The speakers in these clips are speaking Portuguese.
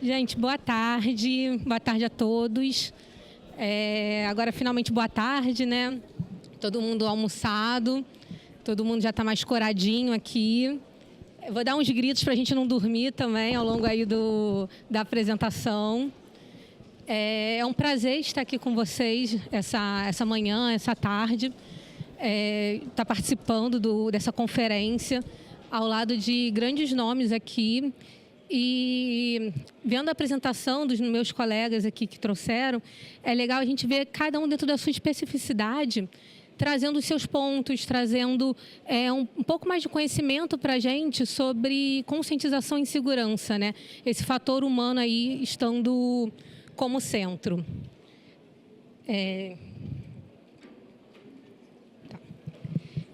Gente, boa tarde a todos. Agora, finalmente, boa tarde, né? Todo mundo almoçado, todo mundo já está mais coradinho aqui. Eu vou dar uns gritos para a gente não dormir também ao longo aí da apresentação. É um prazer estar aqui com vocês essa manhã, essa tarde, estar participando dessa conferência ao lado de grandes nomes aqui. E vendo a apresentação dos meus colegas aqui que trouxeram, é legal a gente ver cada um dentro da sua especificidade, trazendo os seus pontos, trazendo um pouco mais de conhecimento para a gente sobre conscientização em segurança, né? Esse fator humano aí estando como centro. Tá.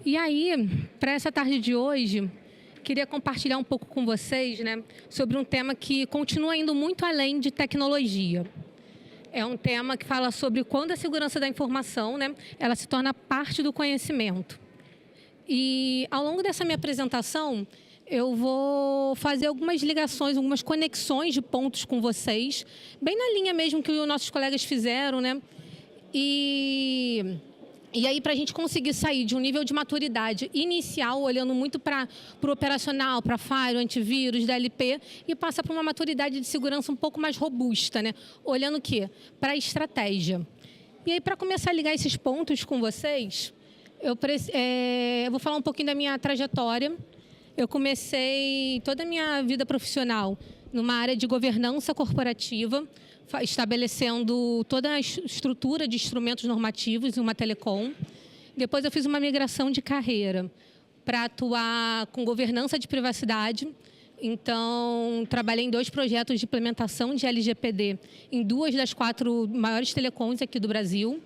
E aí, para essa tarde de hoje, queria compartilhar um pouco com vocês, né, sobre um tema que continua indo muito além de tecnologia. É um tema que fala sobre quando a segurança da informação, né, ela se torna parte do conhecimento. E ao longo dessa minha apresentação, eu vou fazer algumas ligações, algumas conexões de pontos com vocês, bem na linha mesmo que os nossos colegas fizeram, né? E aí, para a gente conseguir sair de um nível de maturidade inicial, olhando muito para o operacional, para firewall, antivírus, DLP, e passar para uma maturidade de segurança um pouco mais robusta, né? Olhando o quê? Para a estratégia. E aí, para começar a ligar esses pontos com vocês, eu vou falar um pouquinho da minha trajetória. Eu comecei toda a minha vida profissional numa área de governança corporativa, estabelecendo toda a estrutura de instrumentos normativos em uma telecom. Depois eu fiz uma migração de carreira para atuar com governança de privacidade. Então, trabalhei em 2 projetos de implementação de LGPD em 2 das 4 maiores telecoms aqui do Brasil.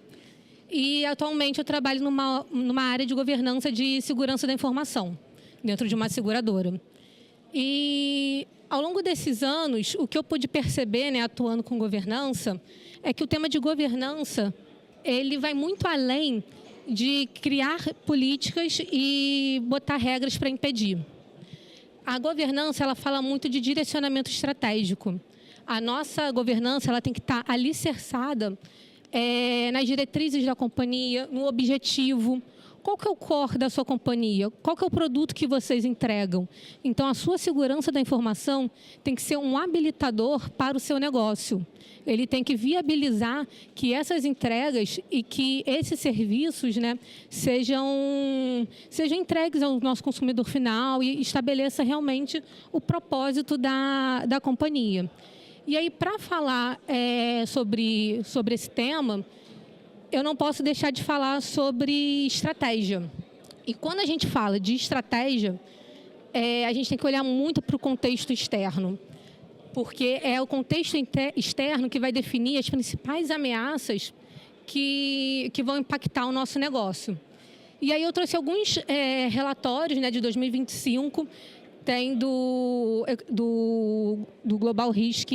E, atualmente, eu trabalho numa área de governança de segurança da informação, dentro de uma seguradora. E ao longo desses anos, o que eu pude perceber, né, atuando com governança, é que o tema de governança ele vai muito além de criar políticas e botar regras para impedir. A governança ela fala muito de direcionamento estratégico. A nossa governança ela tem que estar alicerçada nas diretrizes da companhia, no objetivo. Qual que é o core da sua companhia? Qual que é o produto que vocês entregam? Então, a sua segurança da informação tem que ser um habilitador para o seu negócio. Ele tem que viabilizar que essas entregas e que esses serviços, né, sejam entregues ao nosso consumidor final e estabeleça realmente o propósito da companhia. E aí, para falar sobre esse tema, eu não posso deixar de falar sobre estratégia. E quando a gente fala de estratégia, a gente tem que olhar muito para o contexto externo, porque é o contexto externo que vai definir as principais ameaças que vão impactar o nosso negócio. E aí eu trouxe alguns relatórios, né, de 2025, tem do Global Risk,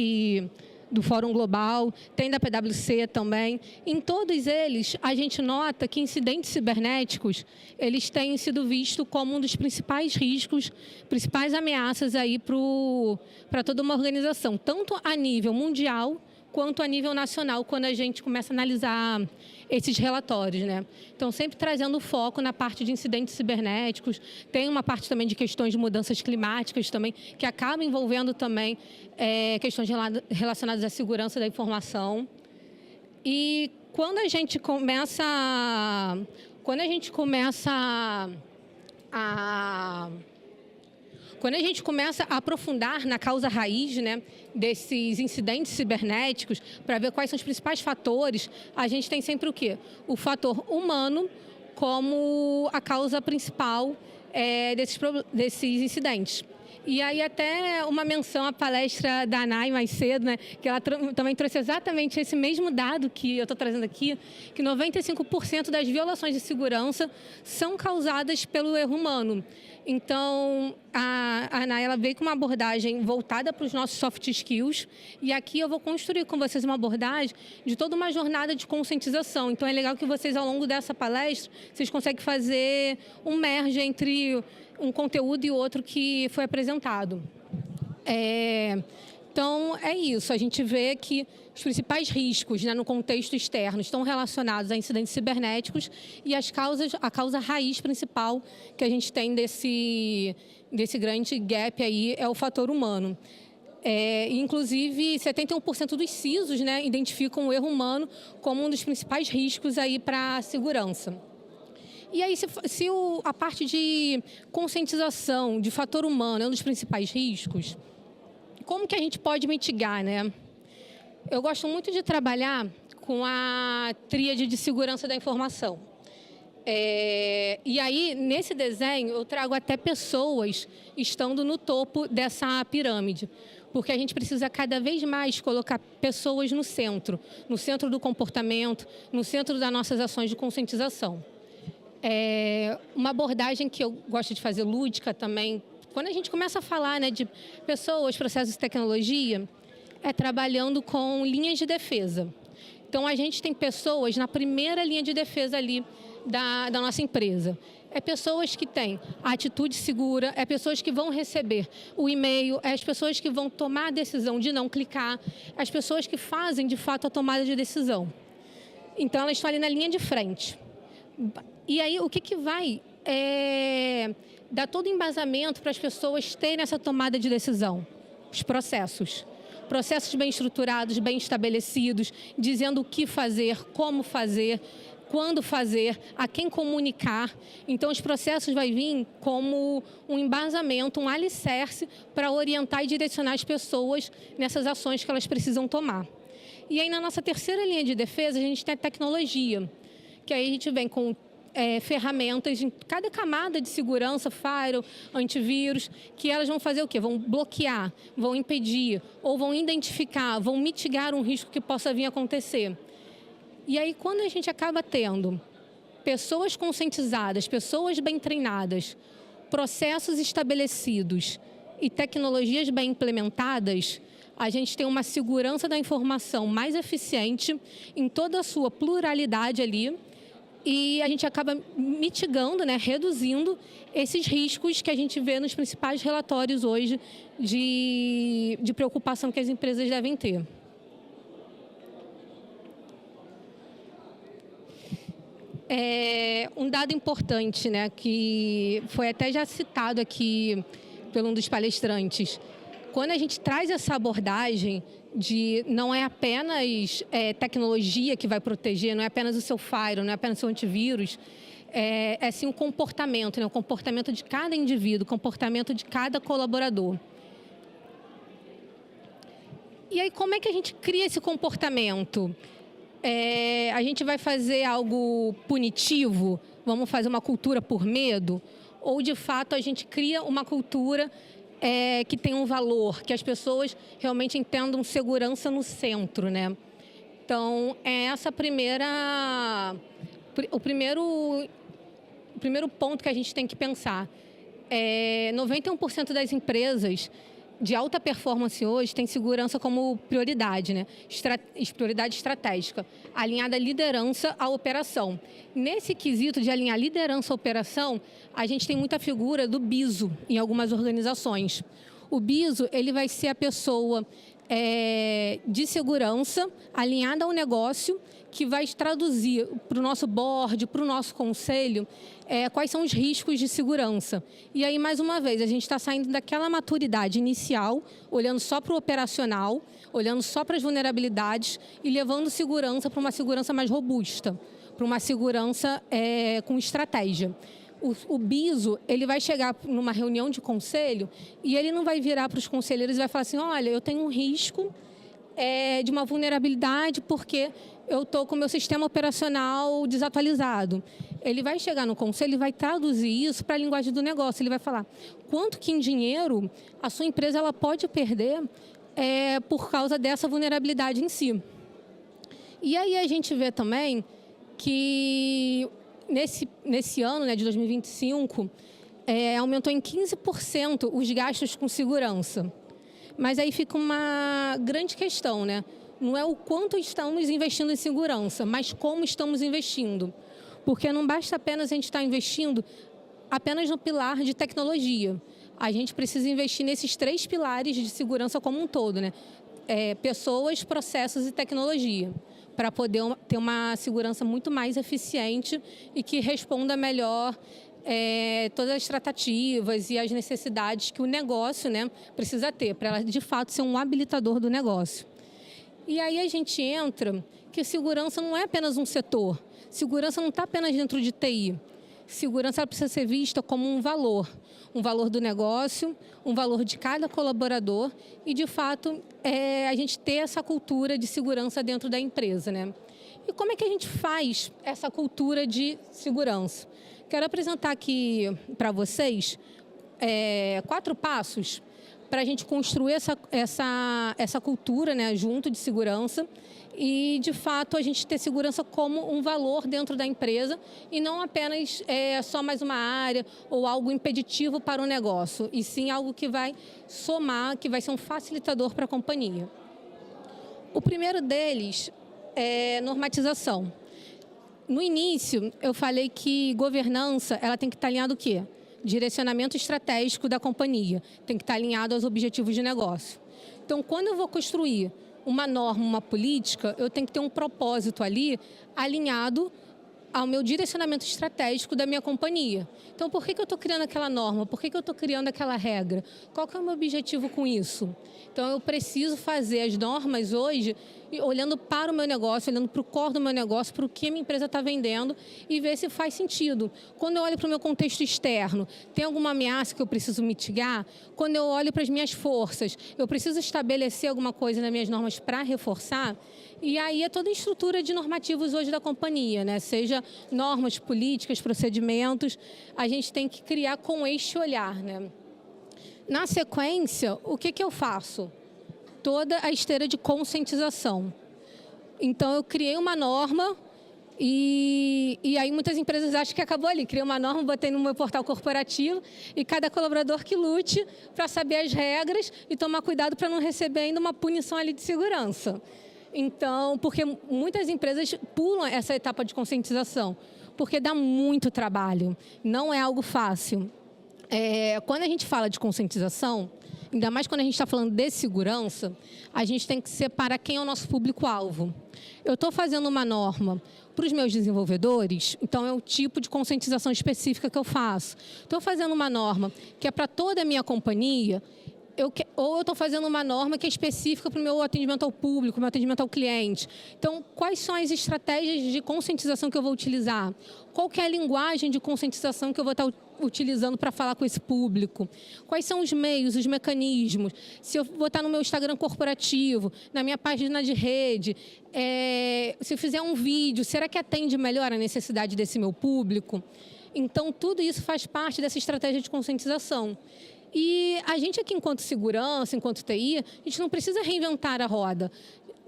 do Fórum Global, tem da PwC também. Em todos eles, a gente nota que incidentes cibernéticos, eles têm sido vistos como um dos principais riscos, principais ameaças aí para toda uma organização, tanto a nível mundial quanto a nível nacional, quando a gente começa a analisar esses relatórios, né? Então, sempre trazendo foco na parte de incidentes cibernéticos, tem uma parte também de questões de mudanças climáticas também, que acaba envolvendo também questões relacionadas à segurança da informação. E quando a gente começa a aprofundar na causa raiz, né, desses incidentes cibernéticos, para ver quais são os principais fatores, a gente tem sempre o quê? O fator humano como a causa principal desses incidentes. E aí até uma menção à palestra da Anai mais cedo, né, que ela também trouxe exatamente esse mesmo dado que eu estou trazendo aqui, que 95% das violações de segurança são causadas pelo erro humano. Então, a Anai ela veio com uma abordagem voltada para os nossos soft skills, e aqui eu vou construir com vocês uma abordagem de toda uma jornada de conscientização. Então, é legal que vocês, ao longo dessa palestra, vocês conseguem fazer um merge entre um conteúdo e outro que foi apresentado. Então, é isso. A gente vê que os principais riscos, né, no contexto externo estão relacionados a incidentes cibernéticos e a causa raiz principal que a gente tem desse grande gap aí é o fator humano. Inclusive, 71% dos CISOs, né, identificam o erro humano como um dos principais riscos aí para a segurança. E aí, a parte de conscientização de fator humano é um dos principais riscos, como que a gente pode mitigar, né? Eu gosto muito de trabalhar com a tríade de segurança da informação. E aí, nesse desenho, eu trago até pessoas estando no topo dessa pirâmide, porque a gente precisa cada vez mais colocar pessoas no centro do comportamento, no centro das nossas ações de conscientização. Uma abordagem que eu gosto de fazer lúdica também, quando a gente começa a falar, né, de pessoas, processos e tecnologia, trabalhando com linhas de defesa. Então, a gente tem pessoas na primeira linha de defesa ali da nossa empresa. Pessoas que têm a atitude segura, pessoas que vão receber o e-mail, as pessoas que vão tomar a decisão de não clicar, as pessoas que fazem, de fato, a tomada de decisão. Então, elas estão ali na linha de frente. E aí, o que vai dar todo o embasamento para as pessoas terem essa tomada de decisão? Os processos. Processos bem estruturados, bem estabelecidos, dizendo o que fazer, como fazer, quando fazer, a quem comunicar. Então, os processos vão vir como um embasamento, um alicerce para orientar e direcionar as pessoas nessas ações que elas precisam tomar. E aí, na nossa terceira linha de defesa, a gente tem a tecnologia, que aí a gente vem com ferramentas em cada camada de segurança, firewall, antivírus, que elas vão fazer o quê? Vão bloquear, vão impedir, ou vão identificar, vão mitigar um risco que possa vir a acontecer. E aí, quando a gente acaba tendo pessoas conscientizadas, pessoas bem treinadas, processos estabelecidos e tecnologias bem implementadas, a gente tem uma segurança da informação mais eficiente em toda a sua pluralidade ali, e a gente acaba mitigando, né, reduzindo esses riscos que a gente vê nos principais relatórios hoje de preocupação que as empresas devem ter. Um dado importante, né, que foi até já citado aqui por um dos palestrantes. Quando a gente traz essa abordagem de não é apenas tecnologia que vai proteger, não é apenas o seu firewall, não é apenas o seu antivírus, é sim o comportamento, né? O comportamento de cada indivíduo, o comportamento de cada colaborador. E aí, como é que a gente cria esse comportamento? A gente vai fazer algo punitivo? Vamos fazer uma cultura por medo? Ou, de fato, a gente cria uma cultura que tem um valor, que as pessoas realmente entendam segurança no centro, né? Então, essa o primeiro ponto que a gente tem que pensar. 91% das empresas de alta performance hoje tem segurança como prioridade, né? Prioridade estratégica, alinhada à liderança à operação. Nesse quesito de alinhar liderança à operação, a gente tem muita figura do BISO em algumas organizações. O BISO, ele vai ser a pessoa de segurança alinhada ao negócio, que vai traduzir para o nosso board, para o nosso conselho, quais são os riscos de segurança. E aí, mais uma vez, a gente está saindo daquela maturidade inicial, olhando só para o operacional, olhando só para as vulnerabilidades e levando segurança para uma segurança mais robusta, para uma segurança com estratégia. O BISO, ele vai chegar numa reunião de conselho e ele não vai virar para os conselheiros e vai falar assim, olha, eu tenho um risco de uma vulnerabilidade porque eu estou com o meu sistema operacional desatualizado. Ele vai chegar no conselho e vai traduzir isso para a linguagem do negócio. Ele vai falar quanto que em dinheiro a sua empresa ela pode perder por causa dessa vulnerabilidade em si. E aí a gente vê também que nesse ano, né, de 2025, aumentou em 15% os gastos com segurança. Mas aí fica uma grande questão, né? Não é o quanto estamos investindo em segurança, mas como estamos investindo. Porque não basta apenas a gente estar investindo apenas no pilar de tecnologia. a gente precisa investir nesses 3 pilares de segurança como um todo, né? Pessoas, processos e tecnologia, para poder ter uma segurança muito mais eficiente e que responda melhor todas as tratativas e as necessidades que o negócio, né, precisa ter, para ela de fato ser um habilitador do negócio. E aí a gente entra que segurança não é apenas um setor, segurança não está apenas dentro de TI. Segurança precisa ser vista como um valor do negócio, um valor de cada colaborador e, de fato, a gente ter essa cultura de segurança dentro da empresa, né? E como é que a gente faz essa cultura de segurança? Quero apresentar aqui para vocês 4 passos para a gente construir essa cultura, né, junto de segurança e, de fato, a gente ter segurança como um valor dentro da empresa e não apenas só mais uma área ou algo impeditivo para o negócio, e sim algo que vai somar, que vai ser um facilitador para a companhia. O primeiro deles é normatização. No início, eu falei que governança ela tem que estar alinhada ao quê? Direcionamento estratégico da companhia, tem que estar alinhado aos objetivos de negócio. Então, quando eu vou construir uma norma, uma política, eu tenho que ter um propósito ali alinhado ao meu direcionamento estratégico da minha companhia. Então, por que eu estou criando aquela norma? Por que eu estou criando aquela regra? Qual que é o meu objetivo com isso? Então, eu preciso fazer as normas hoje olhando para o meu negócio, olhando para o core do meu negócio, para o que a minha empresa está vendendo e ver se faz sentido. Quando eu olho para o meu contexto externo, tem alguma ameaça que eu preciso mitigar? Quando eu olho para as minhas forças, eu preciso estabelecer alguma coisa nas minhas normas para reforçar? E aí é toda a estrutura de normativos hoje da companhia, né? Seja normas, políticas, procedimentos, a gente tem que criar com este olhar, né? Na sequência, o que eu faço? Toda a esteira de conscientização. Então, eu criei uma norma e aí muitas empresas acham que acabou ali. Criei uma norma, botei no meu portal corporativo e cada colaborador que lute para saber as regras e tomar cuidado para não receber ainda uma punição ali de segurança. Então, porque muitas empresas pulam essa etapa de conscientização, porque dá muito trabalho, não é algo fácil. Quando a gente fala de conscientização, ainda mais quando a gente está falando de segurança, a gente tem que separar quem é o nosso público-alvo. Eu estou fazendo uma norma para os meus desenvolvedores, então é o tipo de conscientização específica que eu faço. Estou fazendo uma norma que é para toda a minha companhia, ou eu estou fazendo uma norma que é específica para o meu atendimento ao público, meu atendimento ao cliente. Então, quais são as estratégias de conscientização que eu vou utilizar? Qual que é a linguagem de conscientização que eu vou estar utilizando para falar com esse público? Quais são os meios, os mecanismos? Se eu vou estar no meu Instagram corporativo, na minha página de rede, se eu fizer um vídeo, será que atende melhor a necessidade desse meu público? Então, tudo isso faz parte dessa estratégia de conscientização. E a gente aqui, enquanto segurança, enquanto TI, a gente não precisa reinventar a roda.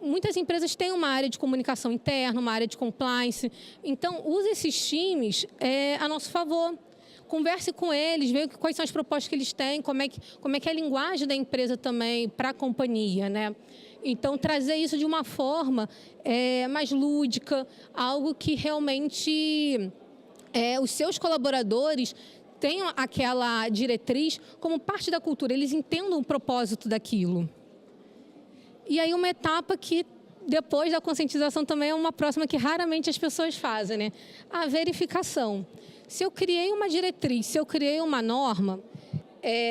Muitas empresas têm uma área de comunicação interna, uma área de compliance. Então, use esses times a nosso favor. Converse com eles, veja quais são as propostas que eles têm, como é que é a linguagem da empresa também para a companhia, né? Então, trazer isso de uma forma mais lúdica, algo que realmente os seus colaboradores tenham aquela diretriz como parte da cultura, eles entendam o propósito daquilo. E aí uma etapa que, depois da conscientização, também é uma próxima que raramente as pessoas fazem, né? A verificação. Se eu criei uma diretriz, se eu criei uma norma,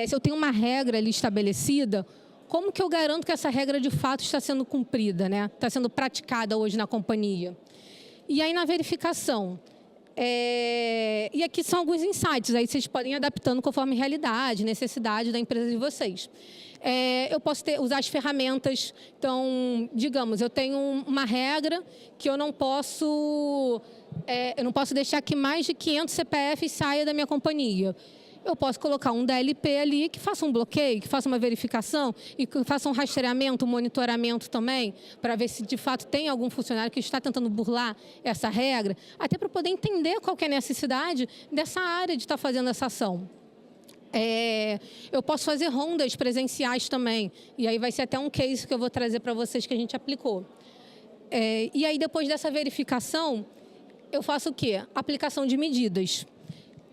se eu tenho uma regra ali estabelecida, como que eu garanto que essa regra de fato está sendo cumprida, né? Está sendo praticada hoje na companhia? E aí na verificação, e aqui são alguns insights, aí vocês podem ir adaptando conforme a realidade, necessidade da empresa de vocês. Eu posso usar as ferramentas, então, digamos, eu tenho uma regra que eu não posso deixar que mais de 500 CPFs saia da minha companhia. Eu posso colocar um DLP ali que faça um bloqueio, que faça uma verificação e que faça um rastreamento, um monitoramento também, para ver se de fato tem algum funcionário que está tentando burlar essa regra, até para poder entender qual que é a necessidade dessa área de estar fazendo essa ação. Eu posso fazer rondas presenciais também, e aí vai ser até um case que eu vou trazer para vocês que a gente aplicou. E aí, depois dessa verificação, eu faço o quê? Aplicação de medidas.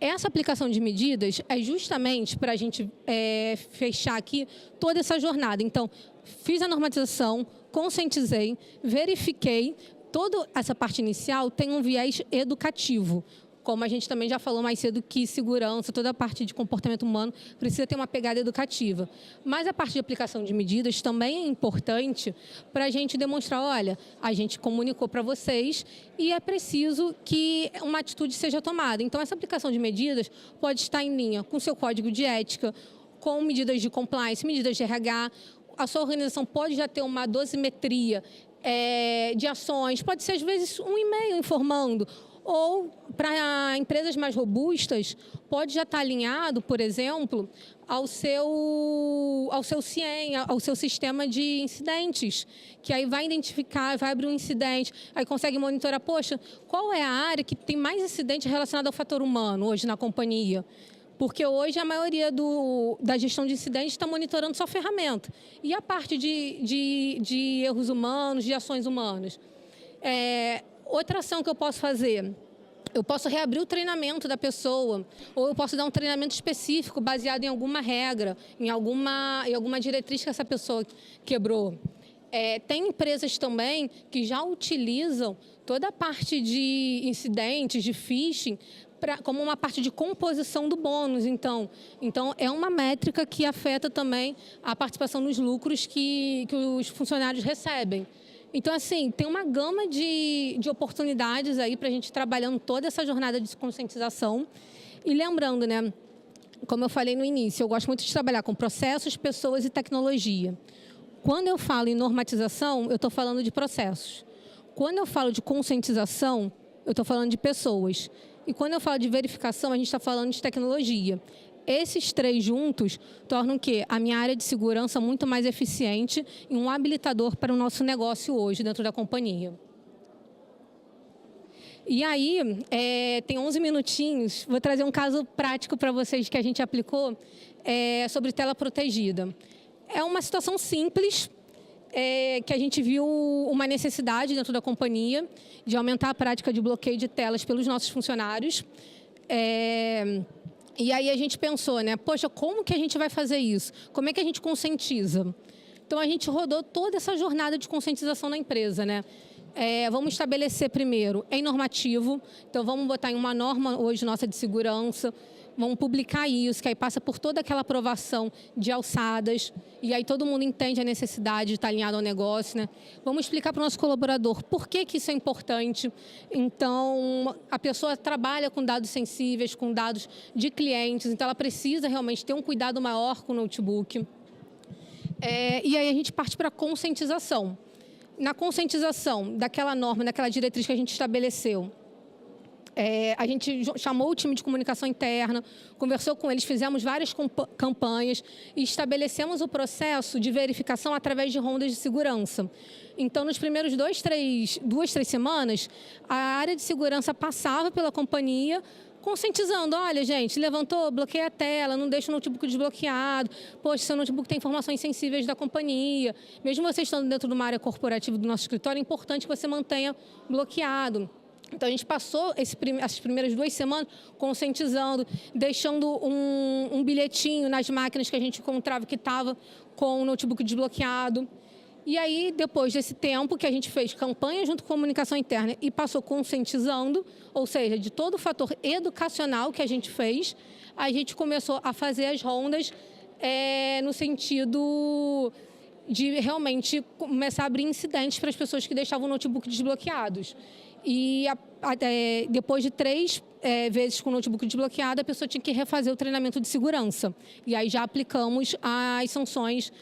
Essa aplicação de medidas é justamente para a gente fechar aqui toda essa jornada. Então, fiz a normatização, conscientizei, verifiquei. Toda essa parte inicial tem um viés educativo. Como a gente também já falou mais cedo que segurança, toda a parte de comportamento humano precisa ter uma pegada educativa. Mas a parte de aplicação de medidas também é importante para a gente demonstrar, olha, a gente comunicou para vocês e é preciso que uma atitude seja tomada. Então, essa aplicação de medidas pode estar em linha com o seu código de ética, com medidas de compliance, medidas de RH. A sua organização pode já ter uma dosimetria de ações, pode ser às vezes um e-mail informando, ou para empresas mais robustas, pode já estar alinhado, por exemplo, ao seu CIEM, ao seu sistema de incidentes, que aí vai identificar, vai abrir um incidente, aí consegue monitorar, poxa, qual é a área que tem mais incidente relacionado ao fator humano hoje na companhia? Porque hoje a maioria da gestão de incidentes está monitorando só ferramenta. E a parte de erros humanos, de ações humanas? Outra ação que eu posso fazer, eu posso reabrir o treinamento da pessoa, ou eu posso dar um treinamento específico baseado em alguma regra, em alguma diretriz que essa pessoa quebrou. Tem empresas também que já utilizam toda a parte de incidentes, de phishing, como uma parte de composição do bônus. Então, é uma métrica que afeta também a participação nos lucros que os funcionários recebem. Então, assim, tem uma gama de oportunidades aí para a gente trabalhando toda essa jornada de conscientização. E lembrando, né, como eu falei no início, eu gosto muito de trabalhar com processos, pessoas e tecnologia. Quando eu falo em normatização, eu estou falando de processos. Quando eu falo de conscientização, eu estou falando de pessoas. E quando eu falo de verificação, a gente está falando de tecnologia. Esses três juntos tornam a minha área de segurança muito mais eficiente e um habilitador para o nosso negócio hoje dentro da companhia. E aí, tem 11 minutinhos, vou trazer um caso prático para vocês que a gente aplicou sobre tela protegida. É uma situação simples, que a gente viu uma necessidade dentro da companhia de aumentar a prática de bloqueio de telas pelos nossos funcionários. E aí a gente pensou, né? Poxa, como que a gente vai fazer isso? Como é que a gente conscientiza? Então, a gente rodou toda essa jornada de conscientização na empresa, né? Vamos estabelecer primeiro em normativo. Então, vamos botar em uma norma hoje nossa de segurança. Vamos publicar isso, que aí passa por toda aquela aprovação de alçadas. E aí todo mundo entende a necessidade de estar alinhado ao negócio, né? Vamos explicar para o nosso colaborador por que isso é importante. Então, a pessoa trabalha com dados sensíveis, com dados de clientes. Então, ela precisa realmente ter um cuidado maior com o notebook. E aí a gente parte para a conscientização. Na conscientização daquela norma, daquela diretriz que a gente estabeleceu, a gente chamou o time de comunicação interna, conversou com eles, fizemos várias campanhas e estabelecemos o processo de verificação através de rondas de segurança. Então, nos primeiros 2, 3 semanas, a área de segurança passava pela companhia, conscientizando, olha, gente, levantou, bloqueia a tela, não deixa o notebook desbloqueado, poxa, seu notebook tem informações sensíveis da companhia, mesmo você estando dentro de uma área corporativa do nosso escritório, é importante que você mantenha bloqueado. Então, a gente passou essas primeiras 2 semanas conscientizando, deixando um bilhetinho nas máquinas que a gente encontrava que estava com o notebook desbloqueado. E aí, depois desse tempo que a gente fez campanha junto com a comunicação interna e passou conscientizando, ou seja, de todo o fator educacional que a gente fez, a gente começou a fazer as rondas no sentido de realmente começar a abrir incidentes para as pessoas que deixavam o notebook desbloqueados. E depois de 3 vezes com o notebook desbloqueado, a pessoa tinha que refazer o treinamento de segurança. E aí já aplicamos as sanções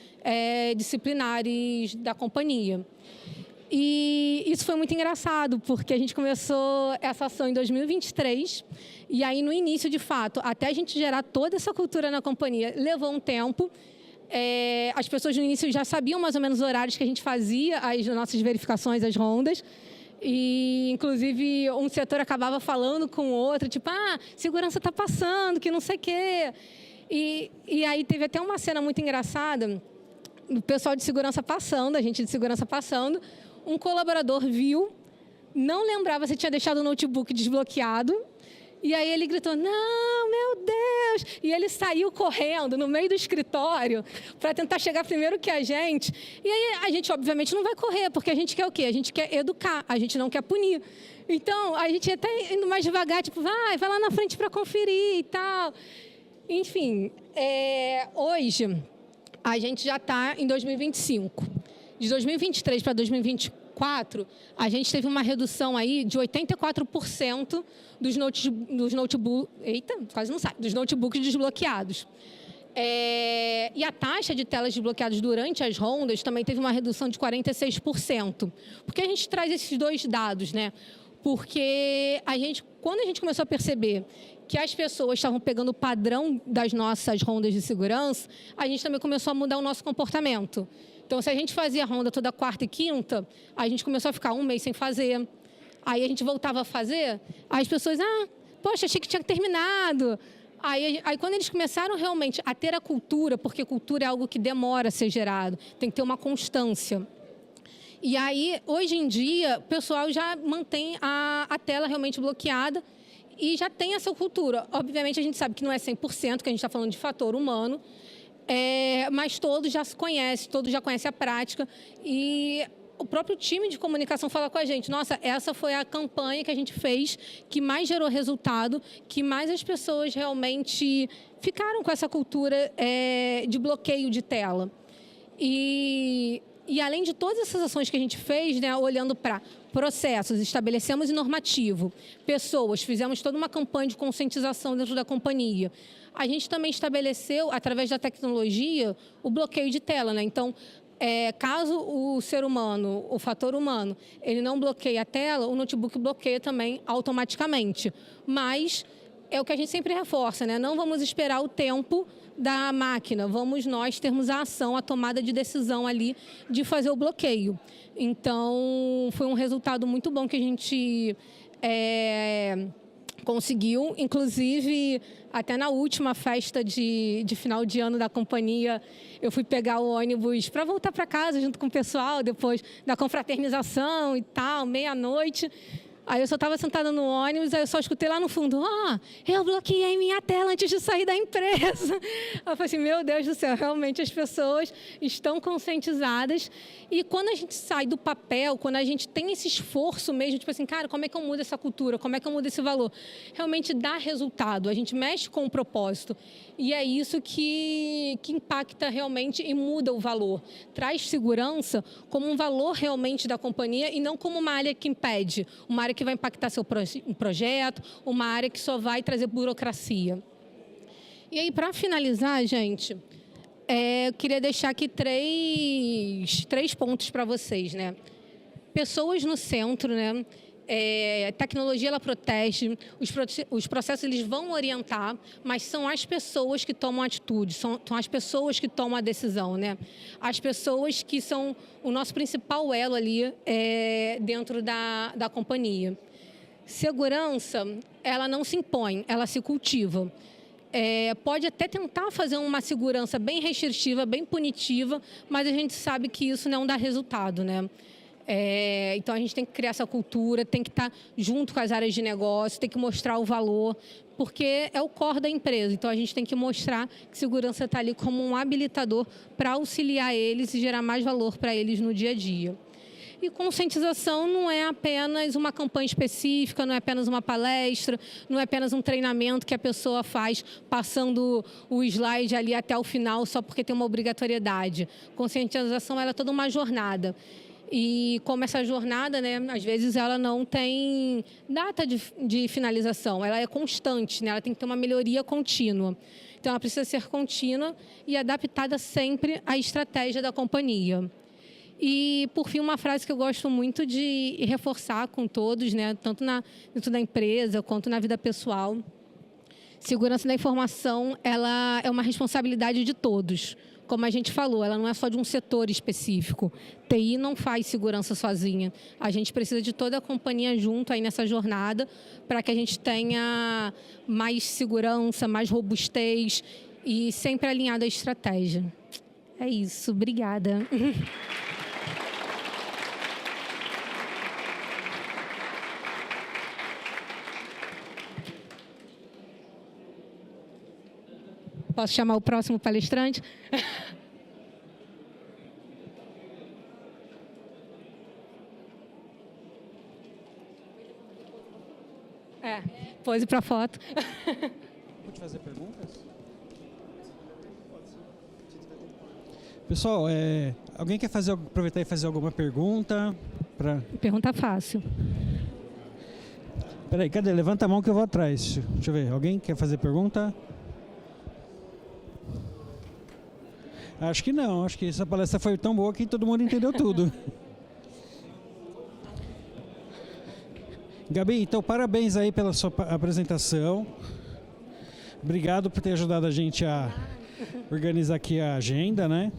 disciplinares da companhia. E isso foi muito engraçado, porque a gente começou essa ação em 2023, e aí no início, de fato, até a gente gerar toda essa cultura na companhia, levou um tempo. As pessoas no início já sabiam mais ou menos os horários que a gente fazia as nossas verificações, as rondas. E, inclusive, um setor acabava falando com o outro, tipo, segurança está passando, que não sei o quê. E aí teve até uma cena muito engraçada, o pessoal de segurança passando, a gente de segurança passando, um colaborador viu, não lembrava se tinha deixado o notebook desbloqueado, E aí ele gritou, não, meu Deus! E ele saiu correndo no meio do escritório para tentar chegar primeiro que a gente. E aí a gente, obviamente, não vai correr, porque a gente quer o quê? A gente quer educar, a gente não quer punir. Então, a gente até indo mais devagar, tipo, vai lá na frente para conferir e tal. Enfim, hoje a gente já está em 2025. De 2023 para 2024, a gente teve uma redução aí de 84% dos notebooks, dos notebooks desbloqueados. E a taxa de telas desbloqueadas durante as rondas também teve uma redução de 46%. Por que a gente traz esses dois dados, né? Porque quando a gente começou a perceber que as pessoas estavam pegando o padrão das nossas rondas de segurança, a gente também começou a mudar o nosso comportamento. Então, se a gente fazia ronda toda quarta e quinta, a gente começou a ficar um mês sem fazer. Aí a gente voltava a fazer, as pessoas, poxa, achei que tinha terminado. Aí, quando eles começaram realmente a ter a cultura, porque cultura é algo que demora a ser gerado, tem que ter uma constância. E aí, hoje em dia, o pessoal já mantém a tela realmente bloqueada e já tem essa cultura. Obviamente, a gente sabe que não é 100%, que a gente está falando de fator humano, mas todos já se conhecem, todos já conhecem a prática. E o próprio time de comunicação fala com a gente, nossa, essa foi a campanha que a gente fez, que mais gerou resultado, que mais as pessoas realmente ficaram com essa cultura de bloqueio de tela. E além de todas essas ações que a gente fez, né, olhando para processos, estabelecemos normativo, pessoas, fizemos toda uma campanha de conscientização dentro da companhia. A gente também estabeleceu, através da tecnologia, o bloqueio de tela, né? Então, caso o ser humano, o fator humano, ele não bloqueie a tela, o notebook bloqueia também automaticamente. Mas é o que a gente sempre reforça, né? Não vamos esperar o tempo da máquina, vamos nós termos a ação, a tomada de decisão ali de fazer o bloqueio. Então, foi um resultado muito bom que a gente conseguiu. Inclusive, até na última festa de final de ano da companhia, eu fui pegar o ônibus para voltar para casa junto com o pessoal, depois da confraternização e tal, meia-noite. Aí eu só estava sentada no ônibus, aí eu só escutei lá no fundo, eu bloqueei minha tela antes de sair da empresa. Aí eu falei assim, meu Deus do céu, realmente as pessoas estão conscientizadas. E quando a gente sai do papel, quando a gente tem esse esforço mesmo, tipo assim, cara, como é que eu mudo essa cultura? Como é que eu mudo esse valor? Realmente dá resultado, a gente mexe com o propósito. E é isso que impacta realmente e muda o valor. Traz segurança como um valor realmente da companhia e não como uma área que impede, uma área que vai impactar seu projeto, uma área que só vai trazer burocracia. E aí, para finalizar, gente, eu queria deixar aqui três pontos para vocês, né? Pessoas no centro, né? Tecnologia, ela protege, os processos eles vão orientar, mas são as pessoas que tomam atitude, são as pessoas que tomam a decisão, né? As pessoas que são o nosso principal elo ali dentro da companhia. Segurança, ela não se impõe, ela se cultiva. Pode até tentar fazer uma segurança bem restritiva, bem punitiva, mas a gente sabe que isso não dá resultado, né? Então, a gente tem que criar essa cultura, tem que estar junto com as áreas de negócio, tem que mostrar o valor, porque é o core da empresa. Então, a gente tem que mostrar que segurança está ali como um habilitador para auxiliar eles e gerar mais valor para eles no dia a dia. E conscientização não é apenas uma campanha específica, não é apenas uma palestra, não é apenas um treinamento que a pessoa faz passando o slide ali até o final só porque tem uma obrigatoriedade. Conscientização ela é toda uma jornada. E como essa jornada, né, às vezes ela não tem data de finalização, ela é constante, né, ela tem que ter uma melhoria contínua. Então, ela precisa ser contínua e adaptada sempre à estratégia da companhia. E, por fim, uma frase que eu gosto muito de reforçar com todos, né, tanto dentro da empresa quanto na vida pessoal. Segurança da informação, ela é uma responsabilidade de todos. Como a gente falou, ela não é só de um setor específico. TI não faz segurança sozinha. A gente precisa de toda a companhia junto aí nessa jornada para que a gente tenha mais segurança, mais robustez e sempre alinhado à estratégia. É isso. Obrigada. Posso chamar o próximo palestrante? Pose para foto. Pode fazer perguntas? Pessoal, alguém quer aproveitar e fazer alguma pergunta? Pergunta fácil. Peraí, cadê? Levanta a mão que eu vou atrás. Deixa eu ver. Alguém quer fazer pergunta? Acho que não. Acho que essa palestra foi tão boa que todo mundo entendeu tudo. Gabi, então parabéns aí pela sua apresentação. Obrigado por ter ajudado a gente a organizar aqui a agenda, né?